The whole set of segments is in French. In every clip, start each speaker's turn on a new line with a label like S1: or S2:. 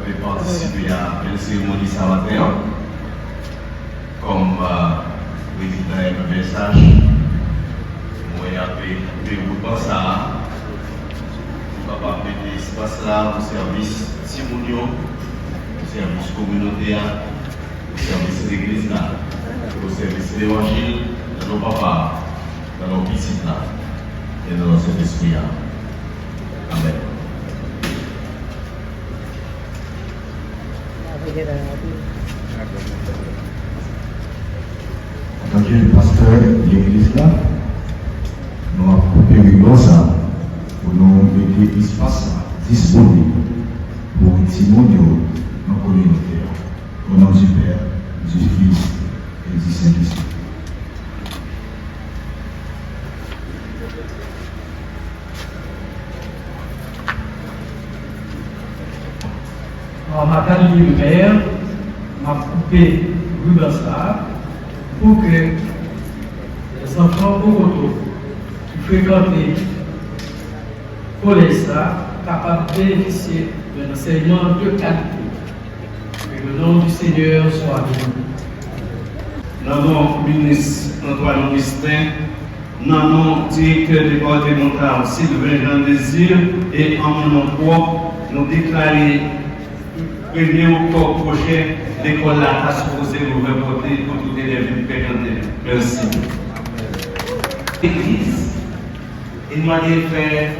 S1: de participer à une cérémonie ce matin. Comme président MPSH, moi j'ai appelé pour ça. Je vais pas mettre espace là au service Timounio, au service communautaire, au service de l'église là, au service de l'évangile, de nos papas, de nos petits là, et de nos esprits là. Amen.
S2: Entendu le pasteur de l'église là, nous avons coupé ça pour nous mettre espace disponible pour Timounio, nos communautés, au nom du Père, du Fils et du Saint-Esprit.
S3: En matin de lumière, m'a coupé ruban ça pour que les enfants au retour qui fréquentent le collège ça capables de bénéficier d'un enseignement de qualité. Que le nom du Seigneur soit béni.
S4: Dans le nom du ministre Antoine Augustin, dans le nom du directeur départemental Sylvain Jean Désir et en mon nom propre, nous déclarons 1er octobre prochain, l'école là a supposé ouvrir porter pour tous les élèves fréquenter. Merci. L'église, il m'a dit faire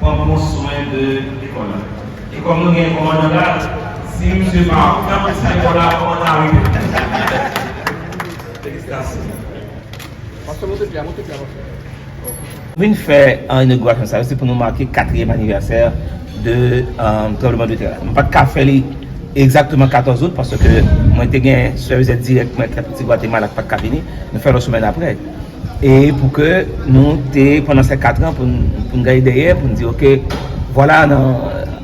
S4: prendre bon soin de l'école. Et comme nous avons un commandant là, si M. Marc, quand cette école là, comment on arrive? Félicitations.
S5: Nous fait une inauguration, ça c'est pour nous marquer le 4e anniversaire de tremblement de terre. Pas de café exactement 14 août parce que moi j'ai un service direct moi petit Guatemala pas de café nous faire une semaine après. Et pour que nous pendant ces 4 ans pour nous gagner derrière pour nous dire OK voilà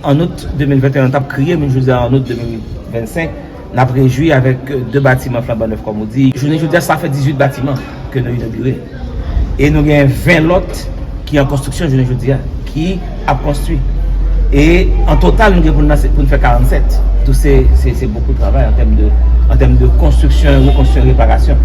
S5: en août 2021 on a créé mais je dis en août 2025 on a réjoui avec 2 bâtiments flambant neufs comme on dit. Je dis ça fait 18 bâtiments que nous inaugurés. Et nous avons 20 lots qui sont en construction, je dis, qui a construit. Et en total, nous avons pour faire 47. Tout c'est beaucoup de travail en termes de construction, reconstruction, réparation.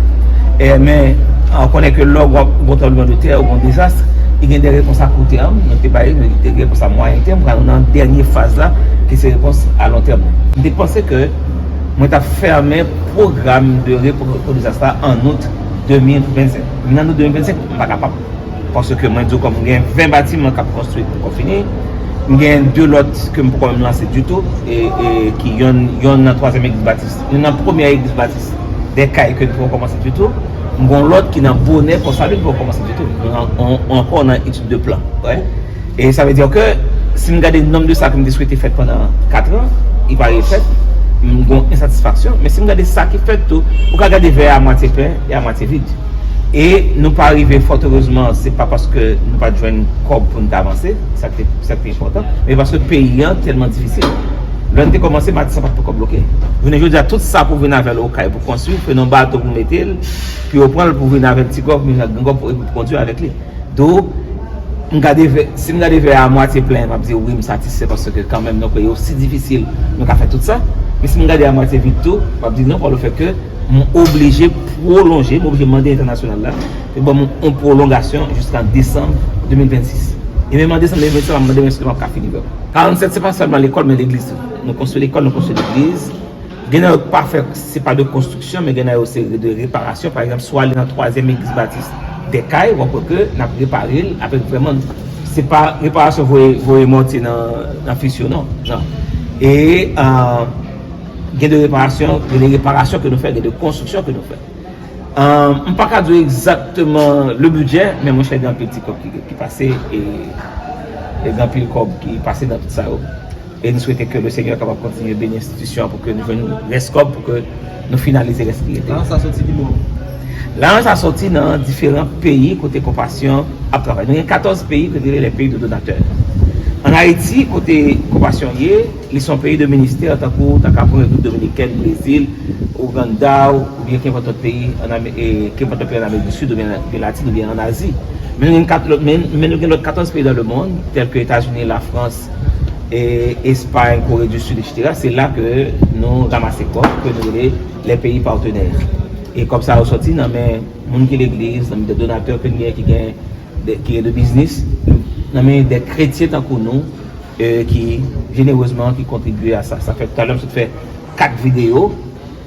S5: Mais on connaît que lors du tremblement de terre ou un désastre, il y a des réponses à court terme, il y a des réponses à moyen terme, on est dans la dernière phase là, qui est des réponses à long terme. Je pensais que nous avons fermé le programme de réponse au désastre en août 2025. Maintenant, en 2025, on n'est pas capable. Parce que moi, comme il y a 20 bâtiments qui sont construits pour finir, il y a 2 lots que je ne peux pas lancer du tout, et qui y a une 3e église baptiste. Il y a une première église baptiste des cailles que nous pouvons commencer du tout. Il y a l'autre qui est en bonnet pour ça, nous pouvons commencer du tout. On encore en étude de plan. Ouais. Et ça veut dire que si nous regardons le nombre de ça que nous souhaitons faire pendant 4 ans, il va être fait. Une insatisfaction, mais si nous regardons ça qui fait tout, vous regardez vers à moitié plein et à moitié vide. Et nous pas arriver fort heureusement, c'est pas parce que nous pas joué une corps pour nous avancer, ça c'est important, mais parce que le pays est tellement difficile. L'on a commencé, mais ça pas bloquer. Vous ne dire tout ça pour venir avec le caille pour construire, pour nos bateaux pour mettre, puis au point pour venir avec le petit corps, pour conduire avec lui. Donc, si nous regardons vers à moitié plein, je vais dire oui, je suis satisfait parce que quand même, c'est aussi difficile, nous avons fait tout ça. Mais si nous regardons à moitié vite tout, je vais dire non, pour le fait que je suis obligé de prolonger, je suis obligé de demander international là, une prolongation jusqu'en décembre 2026. Et même en décembre 2026, je vais demander un instrument qui finir. 47, ce n'est pas seulement l'école, mais l'église. Nous construisons l'école, nous construisons l'église. Ce n'est pas de construction, mais il y a aussi de réparation. Par exemple, soit dans la 3e église baptiste des cailles, on peut que nous avons réparé avec vraiment. Ce n'est pas réparation, vous monter dans la fission, non. Et il y a des réparations que nous faisons, des constructions que nous faisons. Je ne peux pas dire exactement le budget, mais moi je suis dans un petit corps qui passait et dans le corps qui passait dans tout ça. Et nous souhaitons que le Seigneur soit capable de continuer à bénir l'institution pour que nous venions rescope, pour que nous finalisions ce qui était. Là, ça sorti du monde.
S4: Là, ça sorti dans différents pays côté compassion à travailler. Il y a 14 pays que les pays de donateurs. En Haïti, côté compassion, ils sont pays de ministère, tant que la République dominicaine, Brésil, Ouganda, ou bien qu'importe autre pays en Amérique du Sud, ou bien latine, ou bien en Asie. Mais nous avons 14 pays dans le monde, tels que les États-Unis, la France,
S5: et Espagne, Corée du Sud, etc. C'est là que nous ramassons quoi, que nous les pays partenaires. Et comme ça, on sortit dans les gens qui l'église, dans des donateurs qui est de business, dans des chrétiens tant que nous, qui généreusement qui contribuent à ça. Ça fait tout à l'heure, ça fait 4 vidéos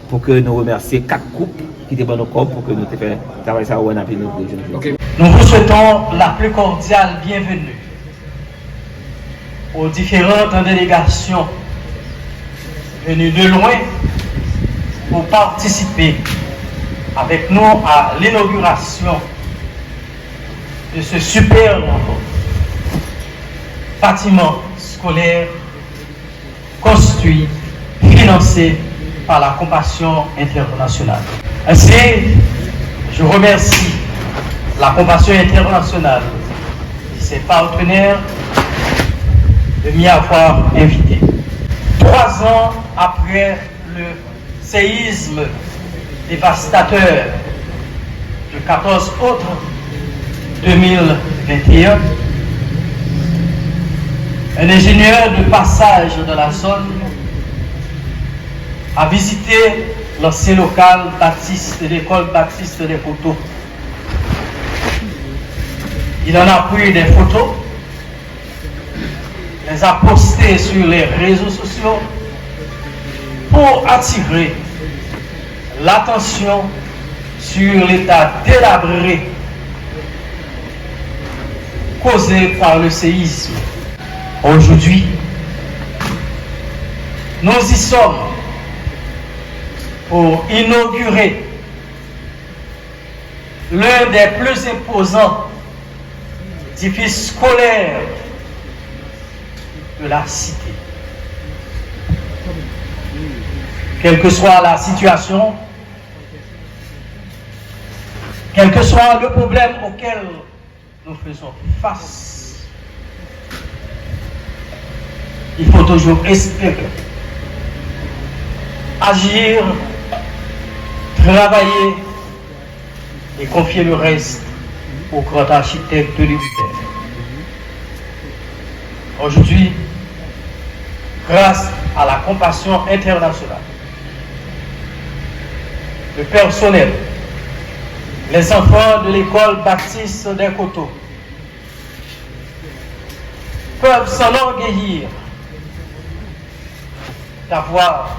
S5: pour que nous remercions 4 couples qui étaient dans nos corps pour que nous fassions travailler ça au Napoli.
S3: Nous vous souhaitons la plus cordiale bienvenue aux différentes délégations venues de loin pour participer avec nous à l'inauguration de ce superbe bâtiment scolaire construit, financé par la Compassion internationale. Ainsi, je remercie la Compassion internationale et ses partenaires de m'y avoir invité. 3 ans après le séisme dévastateur du 14 août 2021, un ingénieur de passage de la zone a visité l'ancien local baptiste de l'école baptiste des Coteaux. Il en a pris des photos, les a postées sur les réseaux sociaux pour attirer l'attention sur l'état délabré causé par le séisme. Aujourd'hui, nous y sommes pour inaugurer l'un des plus imposants édifices scolaires de la cité. Quelle que soit la situation, quel que soit le problème auquel nous faisons face, il faut toujours espérer, agir, travailler et confier le reste au grand architecte de l'univers. Aujourd'hui, grâce à la Compassion internationale, le personnel, les enfants de l'école baptiste des Coteaux peuvent s'enorgueillir d'avoir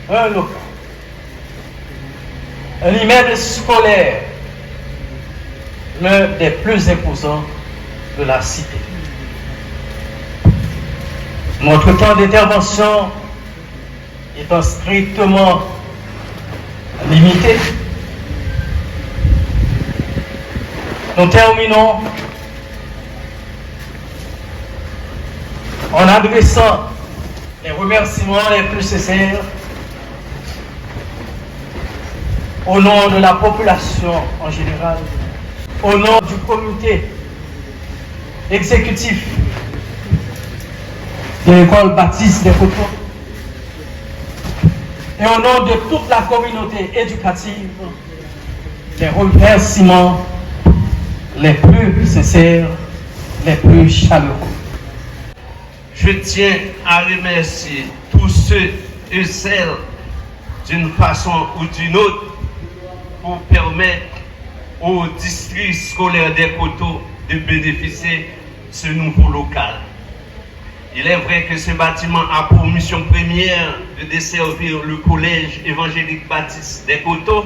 S3: un local, un immeuble scolaire, l'un des plus imposants de la cité. Notre temps d'intervention étant strictement limité, nous terminons en adressant les remerciements les plus sincères au nom de la population en général, au nom du comité exécutif de l'école baptiste des Coteaux et au nom de toute la communauté éducative, les remerciements les plus sincères, les plus chaleureux.
S1: Je tiens à remercier tous ceux et celles d'une façon ou d'une autre pour permettre au district scolaire des Coteaux de bénéficier de ce nouveau local. Il est vrai que ce bâtiment a pour mission première de desservir le collège évangélique baptiste des Coteaux,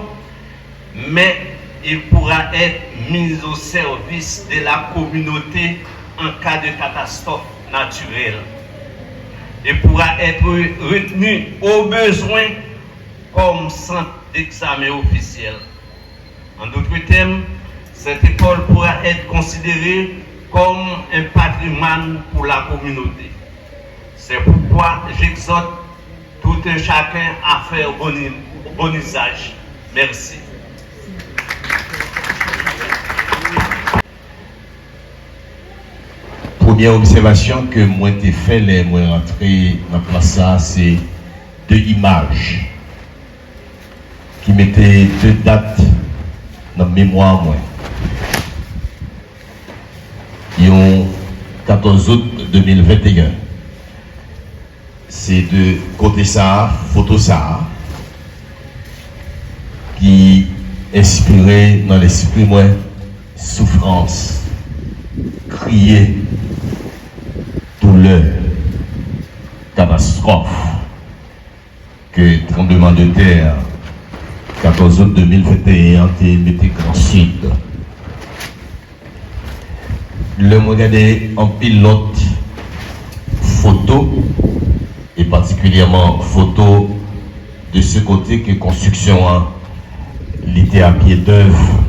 S1: mais il pourra être mis au service de la communauté en cas de catastrophe naturelle et pourra être retenu au besoin comme centre d'examen officiel. En d'autres termes, cette école pourra être considérée comme un patrimoine pour la communauté. C'est pourquoi j'exhorte tout un chacun à faire bon usage. Merci.
S2: Première observation que moi j'ai fait les moi rentrer dans la place, c'est 2 images qui mettaient 2 dates dans la mémoire moi. Il y a 14 août 2021
S1: c'est de côté ça, photo ça, qui inspirait dans l'esprit moi souffrance, crier, douleur, catastrophe, que tremblement de terre 14 août 2021 a mis grand sud. Le regardé en pilote photo et particulièrement photo de ce côté que construction l'était à pied d'œuvre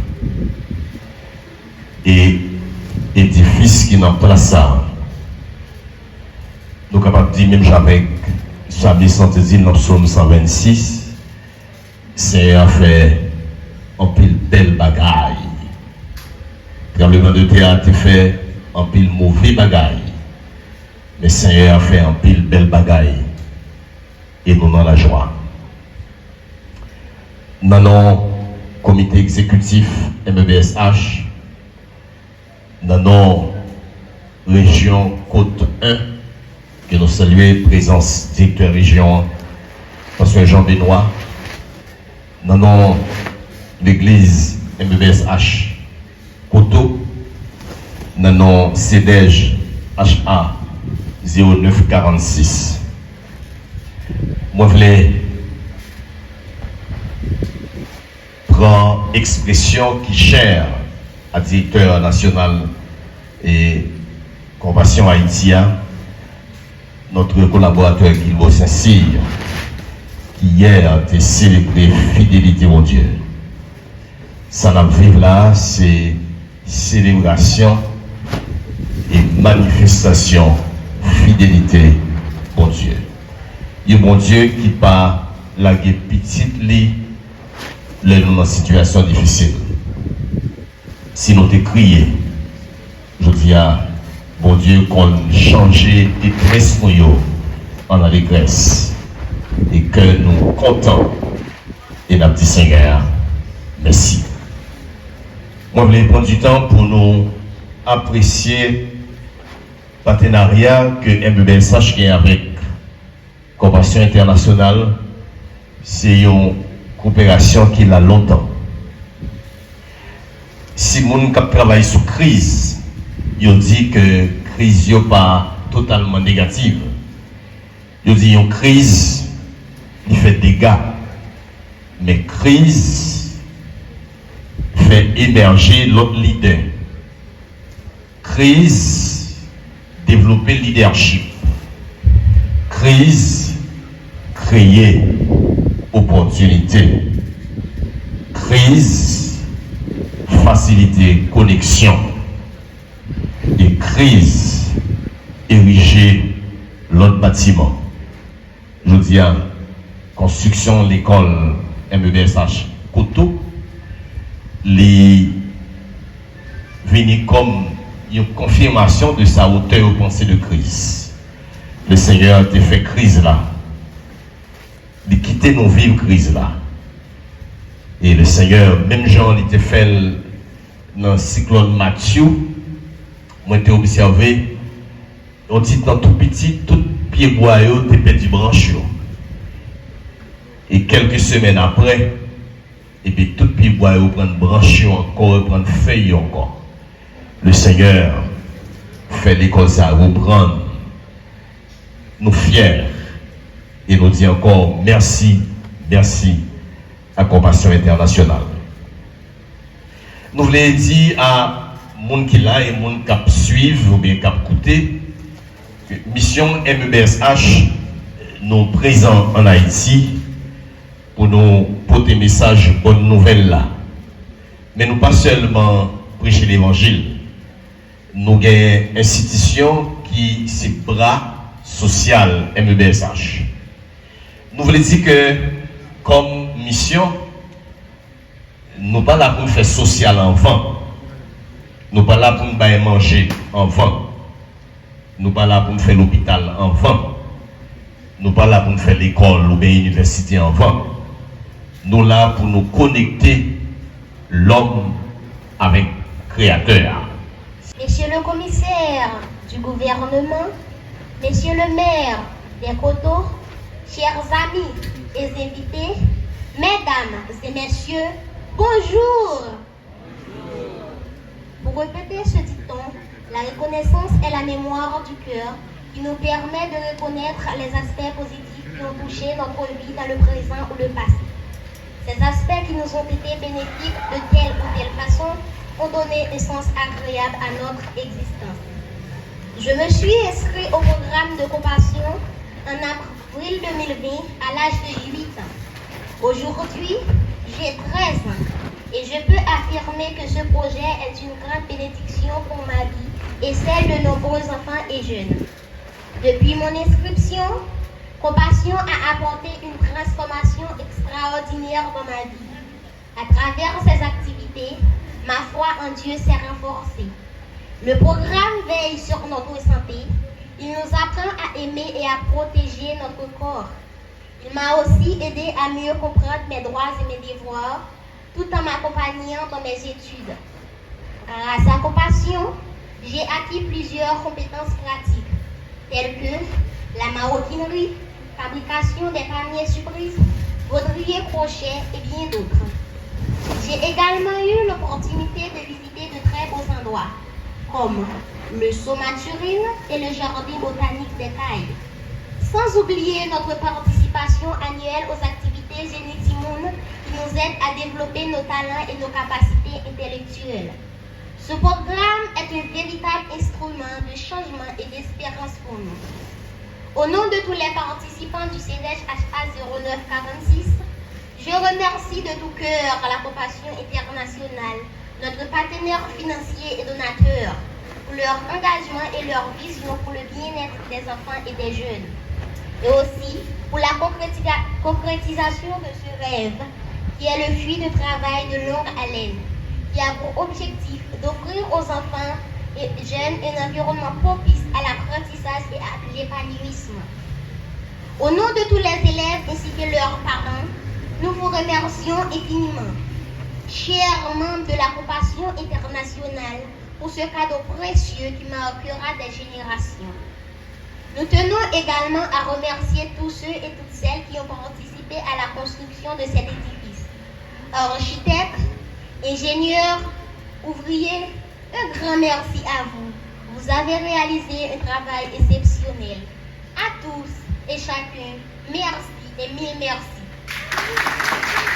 S1: et édifice qui n'en place ça. Nous sommes capables de dire même avec Sabine Santezine dans le psaume 126, c'est un fait en pile belle bagaille. Tremblement de terre a fait en pile mauvais bagaille. Mais Seigneur a fait en pile belle bagaille. Et nous dans la joie. Dans notre comité exécutif MEBSH, dans notre région Côte 1, que nous saluons présence directeur région, Pasteur Jean-Benoît, dans l'église MEBSH Koto, dans notre CDEJ HA 0946. Moi, je voulais prendre expression qui chère à directeur national et Compassion Haïti, notre collaborateur Guilbault Saint-Cyr, qui hier a célébré fidélité mon Dieu. Ça n'a vivre là, c'est célébration et manifestation fidélité bon Dieu. Il y a bon Dieu qui pas la petite lit dans une situation difficile. Si nous te crié, je dis à bon Dieu qu'on change détresse en allégresse et que nous comptons et nous dit Seigneur, merci. Moi, je voulais prendre du temps pour nous apprécier le partenariat que MEBSH a avec Compassion Internationale. C'est une coopération qui a longtemps. Si les gens travaillent sur la crise, ils disent que la crise n'est pas totalement négative. Ils disent que la crise fait des dégâts. Mais la crise fait émerger l'autre leader. Crise, développer le leadership. Crise, créer opportunité. Crise, faciliter connexion. Et crise, ériger l'autre bâtiment. Je dis à construction de l'école MEBSH Koto, les venir comme une confirmation de sa hauteur aux pensées de crise. Le Seigneur a fait crise là. Il a quitté nos vives crise là. Et le Seigneur, même Jean, il était fait dans le cyclone Mathieu. Moi, j'ai observé, on dit dans tout petit, tout pied boyau, t'es perdu branche. Et quelques semaines après, et puis tout pied boyau prend branche encore, prend feuille encore. Le Seigneur fait l'école ça reprendre. Nous fiers et nous dit encore merci, merci à Compassion Internationale. Nous voulons dire à monde qui là et monde qui suivent ou bien qui écouter que mission MEBSH nous présent en Haïti pour nous porter message bonne nouvelle là. Mais nous pas seulement prêcher l'évangile. Nous avons une institution qui c'est bras social MEBSH. Nous voulons dire que comme mission, nous pas là pour faire social en vent. Nous pas là pour nous manger en vent. Nous pas là pour nous faire l'hôpital en vent. Nous pas là pour nous faire l'école ou bien l'université en vent. Nous là pour nous connecter l'homme avec le Créateur.
S6: Messieurs le commissaire du gouvernement, messieurs le maire des coteaux, chers amis et invités, mesdames et messieurs, bonjour. Pour répéter ce dicton, la reconnaissance est la mémoire du cœur qui nous permet de reconnaître les aspects positifs qui ont touché notre vie dans le présent ou le passé. Ces aspects qui nous ont été bénéfiques de telle ou telle façon ont donné un sens agréable à notre existence. Je me suis inscrit au programme de compassion en avril 2020 à l'âge de 8 ans. Aujourd'hui, j'ai 13 ans et je peux affirmer que ce projet est une grande bénédiction pour ma vie et celle de nombreux enfants et jeunes. Depuis mon inscription, Compassion a apporté une transformation extraordinaire dans ma vie. À travers ces activités, ma foi en Dieu s'est renforcée. Le programme veille sur notre santé. Il nous apprend à aimer et à protéger notre corps. Il m'a aussi aidé à mieux comprendre mes droits et mes devoirs, tout en m'accompagnant dans mes études. Grâce à Compassion, j'ai acquis plusieurs compétences pratiques, telles que la maroquinerie, fabrication des paniers surprises, broderie, crochet et bien d'autres. J'ai également eu l'opportunité de visiter de très beaux endroits, comme le Saut Mathurine et le Jardin botanique des Cailles. Sans oublier notre participation annuelle aux activités Génie Timoun qui nous aident à développer nos talents et nos capacités intellectuelles. Ce programme est un véritable instrument de changement et d'espérance pour nous. Au nom de tous les participants du CEDEJ HA 0946, je remercie de tout cœur la Compassion internationale, notre partenaire financier et donateur, pour leur engagement et leur vision pour le bien-être des enfants et des jeunes. Et aussi pour la concrétisation de ce rêve, qui est le fruit de travail de longue haleine, qui a pour objectif d'offrir aux enfants et jeunes un environnement propice à l'apprentissage et à l'épanouissement. Au nom de tous les élèves ainsi que leurs parents, nous vous remercions infiniment, chers membres de la Compassion internationale, pour ce cadeau précieux qui marquera des générations. Nous tenons également à remercier tous ceux et toutes celles qui ont participé à la construction de cet édifice. Architectes, ingénieurs, ouvriers, un grand merci à vous. Vous avez réalisé un travail exceptionnel. À tous et chacun, merci et mille merci.